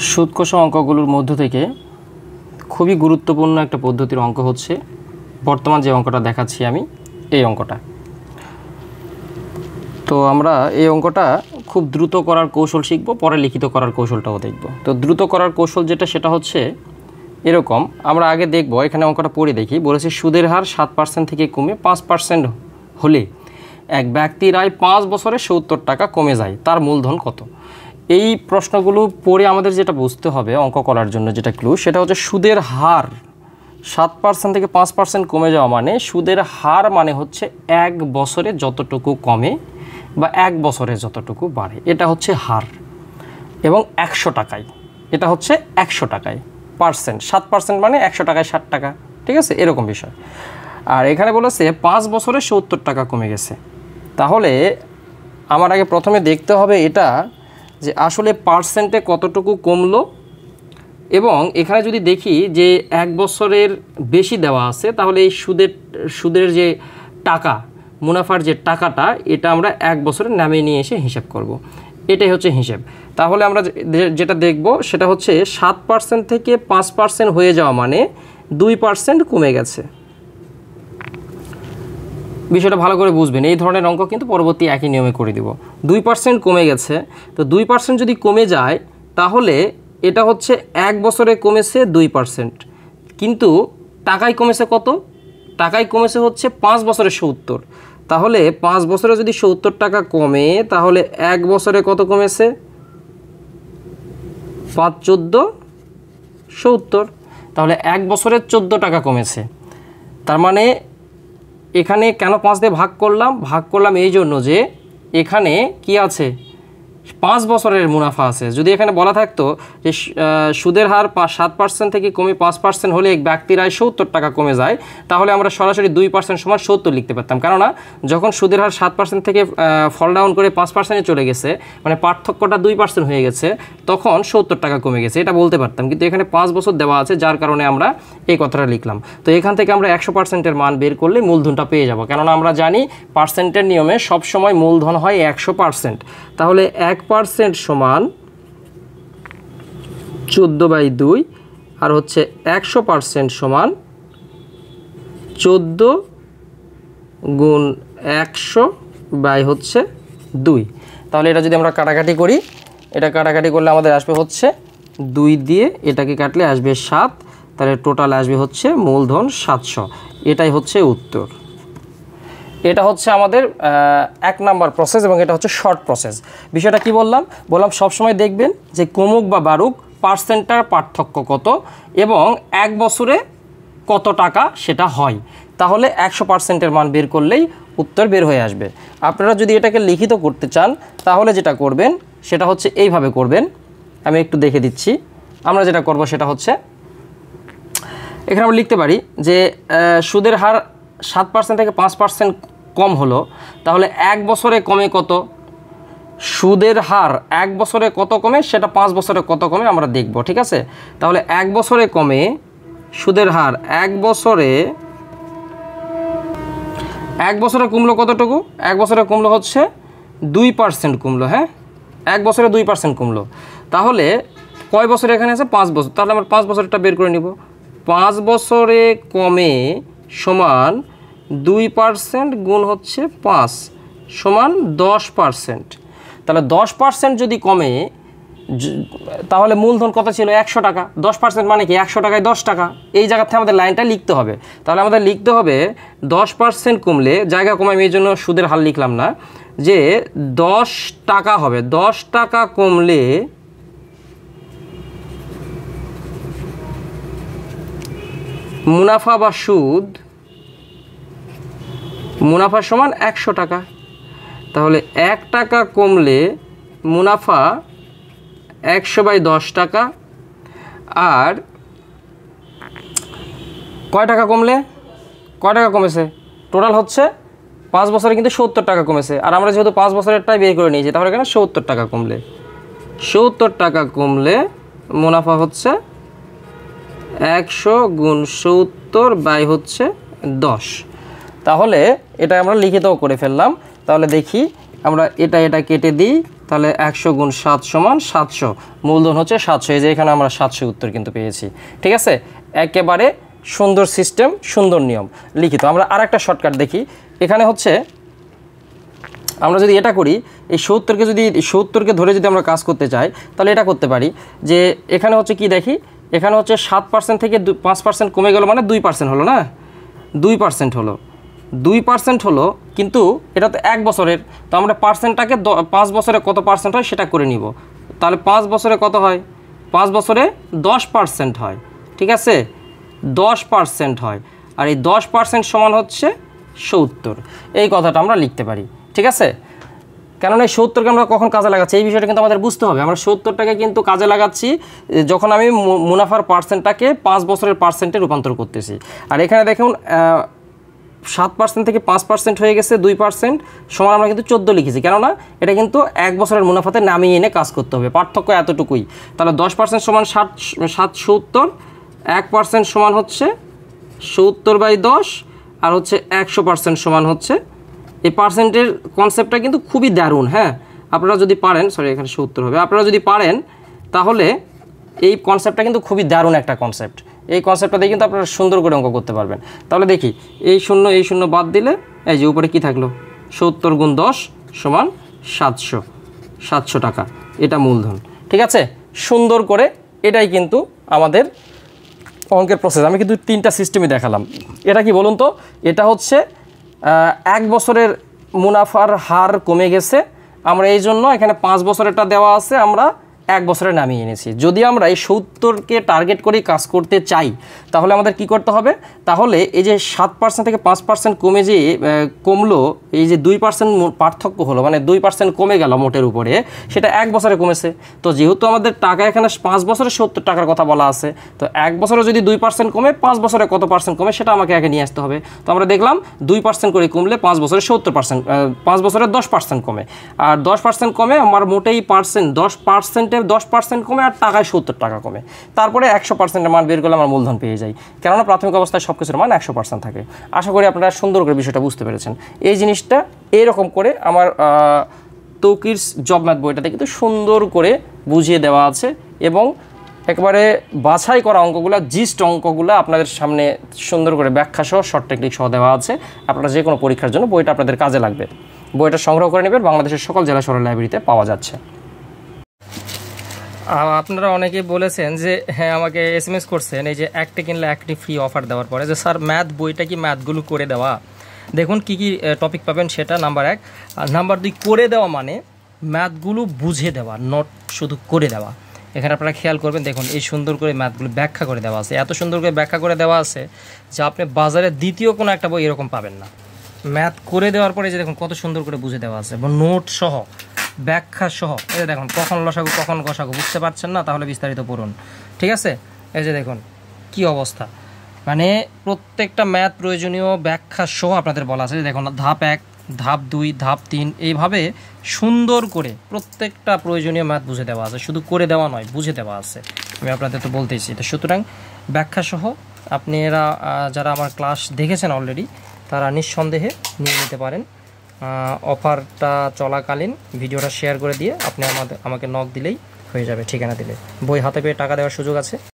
সুদ কষা অঙ্কগুলোর মধ্য থেকে খুবই গুরুত্বপূর্ণ একটা পদ্ধতির অঙ্ক হচ্ছে বর্তমান যে অঙ্কটা দেখাচ্ছি আমি এই অঙ্কটা। তো আমরা এই অঙ্কটা খুব দ্রুত করার কৌশল শিখব, পরে লিখিত করার কৌশলটাও দেখব। তো দ্রুত করার কৌশল যেটা সেটা হচ্ছে এরকম, আমরা আগে দেখব, এখানে অঙ্কটা পড়ে দেখি। বলেছে সুদের হার 7% থেকে কমে 5% হলে এক ব্যক্তির আয় 5 বছরে 70 টাকা কমে যায়, তার মূলধন কত? এই প্রশ্নগুলো পড়ে আমাদের যেটা বুঝতে হবে অঙ্ক করার জন্য যেটা ক্লু, সেটা হচ্ছে সুদের হার 7% থেকে 5% কমে যাওয়া মানে সুদের হার মানে হচ্ছে এক বছরে যতটুকু কমে বা এক বছরে যতটুকু বাড়ে, এটা হচ্ছে হার। এবং 100 টাকায়, এটা হচ্ছে 100 টাকায় পার্সেন্ট, 7% মানে 100 টাকায় 60 টাকা, ঠিক আছে, এরকম বিষয়। আর এখানে বলেছে 5 বছরে 70 টাকা কমে গেছে। তাহলে আমার আগে প্রথমে দেখতে হবে এটা যে আসলে পার্সেন্টে কতটুকু কমলো, এবং এখানে যদি দেখি যে এক বছরের বেশি দেওয়া আছে তাহলে এই সুদের যে টাকা, মুনাফার যে টাকাটা, এটা আমরা এক বছরে নামিয়ে নিয়ে এসে হিসাব করব। এটাই হচ্ছে হিসাব। তাহলে আমরা যেটা দেখব সেটা হচ্ছে 7% থেকে 5% হয়ে যাওয়া মানে 2% কমে গেছে। বিষয়টা ভালো করে বুঝবেন, এই ধরনের অঙ্ক কিন্তু পরবর্তী একই নিয়মে করে দিব। 2% কমে গেছে, তো 2% যদি কমে যায় তাহলে এটা হচ্ছে এক বছরে কমেছে 2%, কিন্তু টাকায় কমেছে কত? টাকায় কমেছে হচ্ছে 5 বছরে 70। তাহলে 5 বছরে যদি 70 টাকা কমে তাহলে এক বছরে কত কমেছে? 5 14 70। তাহলে এক বছরে 14 টাকা কমেছে। তার মানে এখানে কেন 5 দিয়ে ভাগ করলাম এই জন্য যে এখানে কি আছে, 5 বছরের মুনাফা আছে। যদি এখানে বলা থাকতো যে সুদের হার 7% থেকে কমে 5% হলে এক ব্যক্তির আয় 70 টাকা কমে যায়, তাহলে আমরা সরাসরি 2% সমান 70 লিখতে পারতাম। কেননা যখন সুদের হার 7% থেকে ফল ডাউন করে 5%-এ চলে গেছে, মানে পার্থক্যটা 2% হয়ে গেছে, তখন 70 টাকা কমে গেছে, এটা বলতে পারতাম। কিন্তু এখানে 5 বছর দেওয়া আছে, যার কারণে আমরা এই কথাটা লিখলাম। তো এখান থেকে আমরা 100%-এর মান বের করলে মূলধনটা পেয়ে যাব, কেননা আমরা জানি পার্সেন্টের নিয়মে সবসময় মূলধন হয় 100%। তাহলে 1% সমান 14/2, আর হচ্ছে 100% সমান 14 গুণ 100/2। তাহলে এটা যদি আমরা কাটাকাটি করি, এটা কাটাকাটি করলে আমাদের আসবে হচ্ছে 2 দিয়ে এটাকে কাটলে আসবে 7, তাহলে টোটাল আসবে হচ্ছে মূলধন 700। এটাই হচ্ছে উত্তর। এটা হচ্ছে আমাদের 1 নাম্বার প্রসেস, এবং এটা হচ্ছে শর্ট প্রসেস। বিষয়টা কি বললাম সবসময় দেখবেন যে কমুক বা বাড়ুক পার্সেন্টটার পার্থক্য কত এবং এক বছরে কত টাকা সেটা হয়, তাহলে 100%-এর মান বের করলেই উত্তর বের হয়ে আসবে। আপনারা যদি এটাকে লিখিত করতে চান তাহলে যেটা করবেন সেটা হচ্ছে এইভাবে করবেন। আমি একটু দেখে দিচ্ছি। আমরা যেটা করব সেটা হচ্ছে এখানে আমরা লিখতে পারি যে সুদের হার 7% থেকে 5% কম হলো, তাহলে এক বছরে কমে কত? সুদের হার এক বছরে কত কমে সেটা 5 বছরে কত কমে আমরা দেখব, ঠিক আছে। তাহলে এক বছরে কমে সুদের হার এক বছরে কমলো কতটুকু? এক বছরে কমলো হচ্ছে 2% কমলো। হ্যাঁ, এক বছরে 2% কমলো। তাহলে কয় বছরে এখানে আছে? 5 বছর। তাহলে আমরা 5 বছরটা বের করে নিব। 5 বছরে কমে সমান 2% গুণ হচ্ছে 5 সমান 10%। তাহলে 10% যদি কমে, তাহলে মূলধন কত ছিল? 100 টাকা। 10% মানে কি? 100 টাকায় 10 টাকা। এই জায়গাতে আমাদের লাইনটা লিখতে হবে। তাহলে আমাদের লিখতে হবে 10% কমলে, জায়গা কমাই এই জন্য সুদের হার লিখলাম না, যে 10 টাকা হবে। 10 টাকা কমলে মুনাফা বা সুদ, মুনাফা সমান 100 টাকা। তাহলে 1 টাকা কমলে মুনাফা 100/10 টাকা। আর কয় টাকা কমলে? কয় টাকা কমেছে? টোটাল হচ্ছে 5 বছরে কিন্তু 70 টাকা কমেছে, আর আমরা যেহেতু 5 বছরেরটাই বের করে নিয়েছি, তাহলে এখানে 70 টাকা কমলে, 70 টাকা কমলে মুনাফা হচ্ছে 100 গুণ 70/10। তাহলে এটা আমরা লিখিতও করে ফেললাম। তাহলে দেখি আমরা এটা কেটে দিই, তাহলে 100 গুণ 7 সমান 700, মূলধন হচ্ছে 700। এই যে এখানে আমরা 700 উত্তর কিন্তু পেয়েছি। ঠিক আছে, একেবারে সুন্দর সিস্টেম, সুন্দর নিয়ম লিখিত। আমরা আরেকটা শর্টকাট দেখি। এখানে হচ্ছে আমরা যদি এটা করি, এই 70কে ধরে যদি আমরা কাজ করতে চাই, তাহলে এটা করতে পারি যে এখানে হচ্ছে কি দেখি, এখানে হচ্ছে 7% থেকে 5% কমে গেল, মানে 2% হলো না, 2% হলো, 2% হলো, কিন্তু এটা তো 1 বছরের। তো আমরা পার্সেন্টটাকে 5 বছরে কত পার্সেন্ট হয় সেটা করে নিব। তাহলে 5 বছরে কত হয়, 5 বছরে 10% হয়। ঠিক আছে, 10% হয়, আর এই 10% সমান হচ্ছে 70। এই কথাটা আমরা লিখতে পারি। ঠিক আছে, কেননা এই 70কে আমরা কখন কাজে লাগাচ্ছি এই বিষয়টা কিন্তু আমাদের বুঝতে হবে। আমরা 70টাকে কিন্তু কাজে লাগাচ্ছি যখন আমি মুনাফার পার্সেন্টটাকে 5 বছরের পার্সেন্টে রূপান্তর করতেছি। আর এখানে দেখুন 7% থেকে 5% হয়ে গেছে, 2% সমান আমরা কিন্তু 14 লিখেছি, কেননা এটা কিন্তু 1 বছরের মুনাফাতে নামিয়ে এনে কাজ করতে হবে, পার্থক্য এতটুকুই। তাহলে 10% সমান 70, 1% সমান হচ্ছে 70/10, আর হচ্ছে 100% সমান হচ্ছে, এই পার্সেন্টের কনসেপ্টটা কিন্তু খুবই দারুণ। হ্যাঁ, আপনারা যদি পারেন, সরি এখানে 70 হবে, আপনারা যদি পারেন তাহলে এই কনসেপ্টটা কিন্তু খুবই দারুণ একটা কনসেপ্ট। এই কনসেপ্টটা দিয়ে কিন্তু আপনারা সুন্দর করে অঙ্ক করতে পারবেন। তাহলে দেখি, এই শূন্য বাদ দিলে এই যে উপরে কি থাকলো, 70 গুণ 10 সমান 700 টাকা, এটা মূলধন। ঠিক আছে, সুন্দর করে এটাই কিন্তু আমাদের অঙ্কের প্রসেস। আমি কিন্তু 3টা সিস্টেমই দেখালাম। এটা কি বলুন তো, এটা হচ্ছে 1 বছরের মুনাফার হার কমে গেছে, আমরা এই জন্য এখানে 5 বছরেরটা দেওয়া আছে, আমরা 1 বছরে নামিয়ে এনেছি। যদি আমরা এই 70কে টার্গেট করে কাজ করতে চাই তাহলে আমাদের কি করতে হবে, তাহলে এই যে 7% থেকে 5% কমে যে কমলো, এই যে 2% পার্থক্য হলো, মানে 2% কমে গেল মোটের উপরে, সেটা 1 বছরে কমেছে। তো যেহেতু আমাদের টাকা এখানে 5 বছরে 70 টাকার কথা বলা আছে, তো 1 বছরে যদি 2% কমে, 5 বছরে কত পার্সেন্ট কমে সেটা আমাকে আগে নিয়ে আসতে হবে। তো আমরা দেখলাম 2% করে কমলে 5 বছরে 70%, 5 বছরে 10% কমে, আর 10% কমে আমার মোটেই 10% কমে, আর টাকায় 70 টাকা কমে। তারপরে 100%-এর মান বের করলে আমার মূলধন পেয়ে যাই, কেননা প্রাথমিক অবস্থায় সব কিছুর মান 100% থাকে। আশা করি আপনারা সুন্দর করে বিষয়টা বুঝতে পেরেছেন। এই জিনিসটা এইরকম করে আমার তৌকিরস জব ম্যাথ বইটাতে কিন্তু সুন্দর করে বুঝিয়ে দেওয়া আছে, এবং একেবারে বাছাই করা অঙ্কগুলো, জিস্ট অঙ্কগুলো আপনাদের সামনে সুন্দর করে ব্যাখ্যা সহ, শর্ট টেকনিক সহ দেওয়া আছে। আপনারা যে কোনো পরীক্ষার জন্য বইটা আপনাদের কাজে লাগবে। বইটা সংগ্রহ করে নেবেন, বাংলাদেশের সকল জেলা শহরের লাইব্রেরিতে পাওয়া যাচ্ছে। আপনারা অনেকেই বলেছেন যে হ্যাঁ, আমাকে SMS করছেন এই যে একটি কিনলে একটি ফ্রি অফার দেওয়ার পরে, যে স্যার ম্যাথ বইটা কি ম্যাথগুলো করে দেওয়া? দেখুন কি কি টপিক পাবেন সেটা, নাম্বার 1। আর নাম্বার 2, করে দেওয়া মানে ম্যাথগুলো বুঝে দেওয়া, নট শুধু করে দেওয়া। এখানে আপনারা খেয়াল করবেন, দেখুন এই সুন্দর করে ম্যাথগুলো ব্যাখ্যা করে দেওয়া আছে, এত সুন্দর করে ব্যাখ্যা করে দেওয়া আছে যে আপনি বাজারে দ্বিতীয় কোনো একটা বই এরকম পাবেন না। ম্যাথ করে দেওয়ার পরে যে দেখুন কত সুন্দর করে বুঝে দেওয়া আছে, এবং নোট সহ, ব্যাখ্যা সহ। এই যে দেখুন কখন লসাগু কখন গসাগু বুঝতে পারছেন না, তাহলে বিস্তারিত পড়ুন। ঠিক আছে, এই যে দেখুন কি অবস্থা, মানে প্রত্যেকটা ম্যাথ প্রয়োজনীয় ব্যাখ্যা সহ আপনাদের বলা আছে। দেখুন ধাপ 1, ধাপ 2, ধাপ 3, এইভাবে সুন্দর করে প্রত্যেকটা প্রয়োজনীয় ম্যাথ বুঝে দেওয়া আছে, শুধু করে দেওয়া নয়, বুঝে দেওয়া আছে। আমি আপনাদের তো বলতেইছি। তো সুতরাং ব্যাখ্যা সহ আপনারা যারা আমার ক্লাস দেখেছেন অলরেডি, তারা নিঃসন্দেহে নিয়ে নিতে পারেন। অফারটা চলাকালীন ভিডিওটা শেয়ার করে দিয়ে আপনি আমাকে নক দিলেই হয়ে যাবে, ঠিকানা দিলে। বই হাতে পেয়ে টাকা দেওয়ার সুযোগ আছে।